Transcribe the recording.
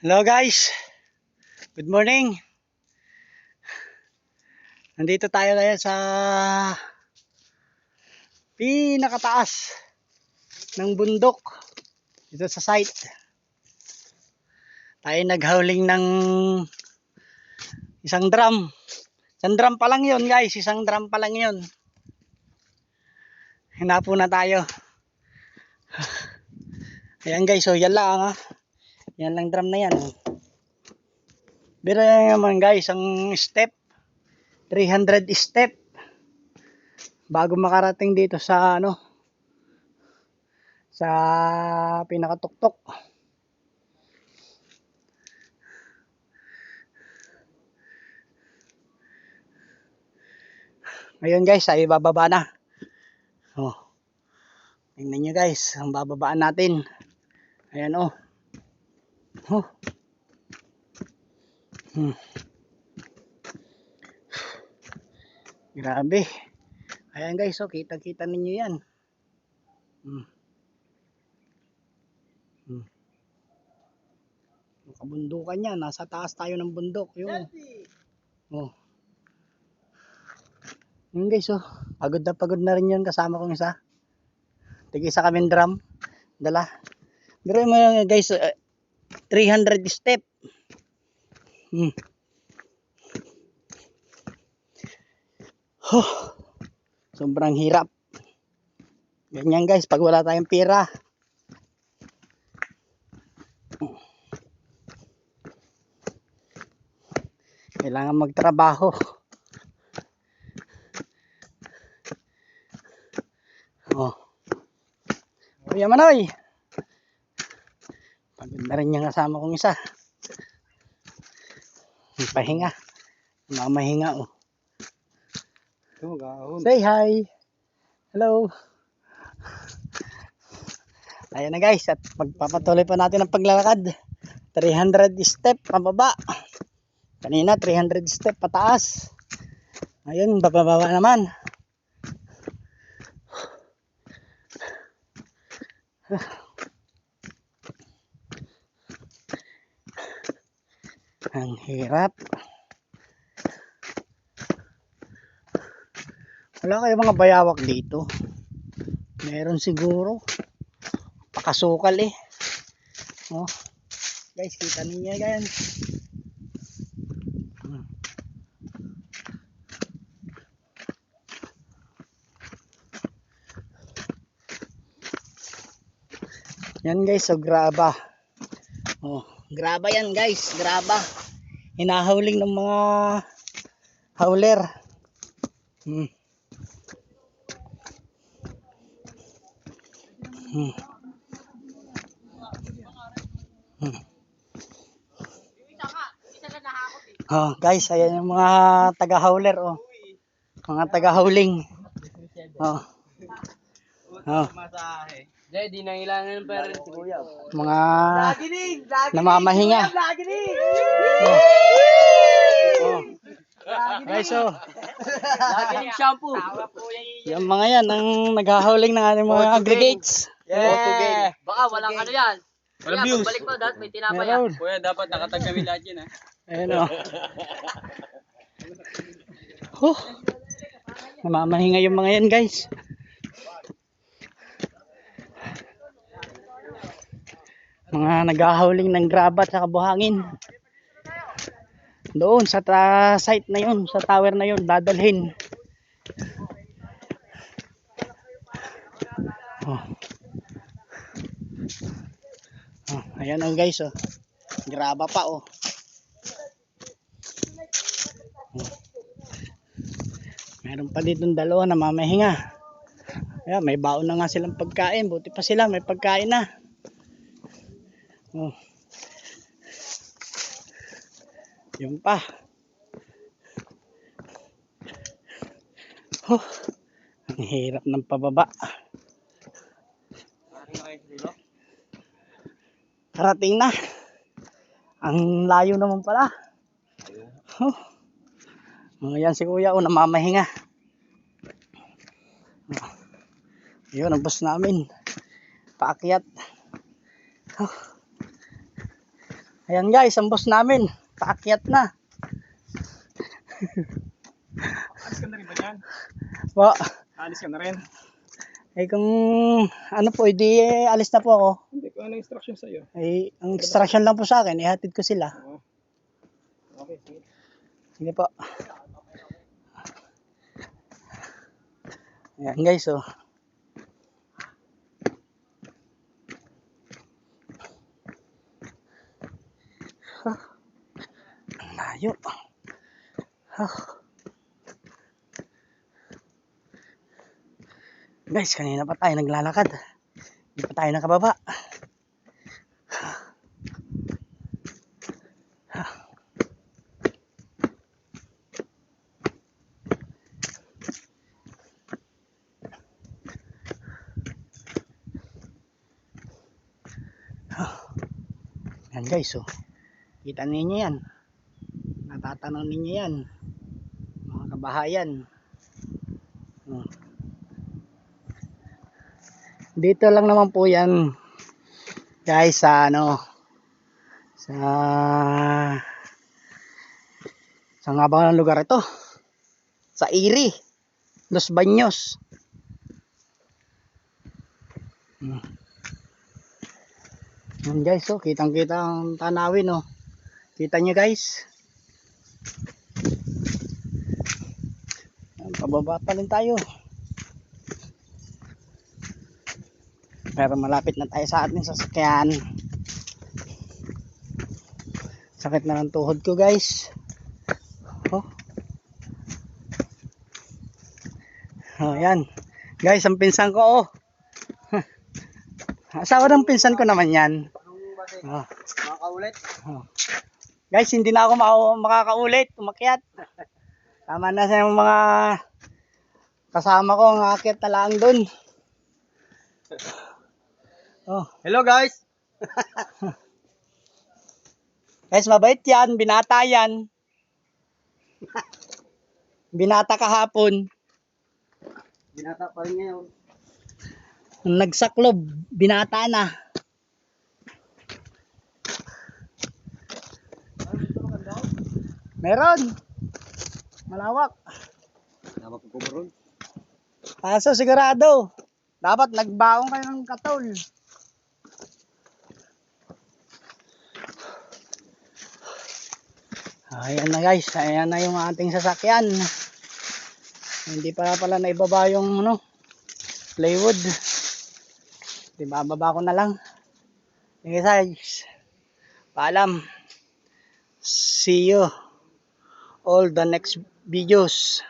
Hello guys, good morning. Nandito tayo ngayon sa pinakataas ng bundok dito sa site. Tayo naghauling ng isang drum. Isang drum pa lang yun guys, isang drum pa lang yun. Hinapo na tayo. Ayan guys, so yan lang ha. Yan lang drum na yan. Pero naman guys, ang step 300 step bago makarating dito sa sa pinakatuktok. Ngayon guys, ay bababa na. Oh. Tingnan nyo guys, ang bababaan natin. Ayan oh. Oh. Grabe. Ayan guys, oh, kita-kita ninyo yan. Kabundukan yan, nasa taas tayo ng bundok. Yun. Oh. Yun guys, oh. Pagod na rin yun kasama kong isa. Tig-isa kaming drum. Dala. Pero yung guys, 300 step. Oh. Sobrang hirap. Ganyan guys, pag wala tayong pera. Kailangan magtrabaho. Oh. Kuya Manoy. Pagod na rin yung kasama kong isa. Pahinga. Mamahinga oh. Say hi. Hello. Ayan na guys, at magpapatuloy pa natin ang paglalakad. 300 step pababa. Kanina 300 step pataas. Ayun, bababa naman. Ang hirap. Wala kayo mga bayawak dito? Meron siguro. Pakasukal eh. Oh. Guys, kita ninyo yan. Yan guys, so graba. Oh, graba yan guys, graba. Hinahauling ng mga hauler. Oh, guys, ayan yung mga taga-hauler oh. Mga taga-hauling. Oh. Oh. Di nang ilangan ng pera si Kuya. Mga namamahinga. Oh. Oh. Guys, oh. Laginig shampoo. Yung mga yan ang naghahauling ng ating mga aggregates. Yeah. Baka walang ano yan. Walang Kuya, views. pagbalik mo, dapat may tinapay yan. Meron. Kuya, dapat nakatag kami lahat yun ha. Ayan oh. Oh. Namamahinga yung mga yan guys. Mga naghahauling ng graba at saka buhangin. Doon sa site na yun, sa tower na yun, dadalhin. Oh. Oh, ayan oh guys oh. Graba pa oh. Meron pa dito dalawa na mamahinga. Ayan, may baon na nga silang pagkain. Buti pa sila, may pagkain na. Oh. Yung pa. Oh. Ang hirap ng pababa. Karating na. Ang layo naman pala. Oh. Ayan si Kuya o namamahinga. Yun ang bus namin. Paakyat. Oh. Ayan guys, ang boss namin. Paakyat na. Alis ka na rin ba yan? Po. Alis ka na rin? Eh kung ano po, edi alis na po ako. Hindi ko ano instruction sa'yo. Eh, ang instruction lang po sa akin, ihatid ko sila. Oo. Okay, sige. Sige po. Ayan guys, oh. Ang layo. Guys, kanina pa tayo naglalakad. Hindi pa tayo nakababa. Yan guys, oh. Kita ninyo yan. Natatanong ninyo yan. Mga kabahayan. Hmm. Dito lang naman po yan. Guys, sa ano. Sa nga ba ng lugar ito? Sa Iri. Los Baños. Hmm. Yan guys, oh, kitang-kita ang tanawin, oh. Kita nyo guys. Yan, pababa pa rin tayo. Pero malapit na tayo sa ating sasakyan. Sakit na ng tuhod ko guys. Oh. Oh, yan. Guys, ang pinsan ko, oh. Asawa ng pinsan ko naman yan. Oh. Makakaulit? Oh. Guys, hindi na ako makakaulit, umakyat. Tama na sa mga kasama ko ang aakyat na lang dun. Oh. Hello guys! Guys, mabait yan, binata yan. Binata kahapon. Binata pa rin ngayon. Nagsaklob, binata na. Meron. Malawak. Dapat ko buron. Kaso sigurado, dapat nagbaong kayo ng katol. Ayan na guys, ayan na yung ating sasakyan. Hindi pala naibaba yung ano, plywood. Bababa ko na lang. Okay guys, paalam. See you all the next videos.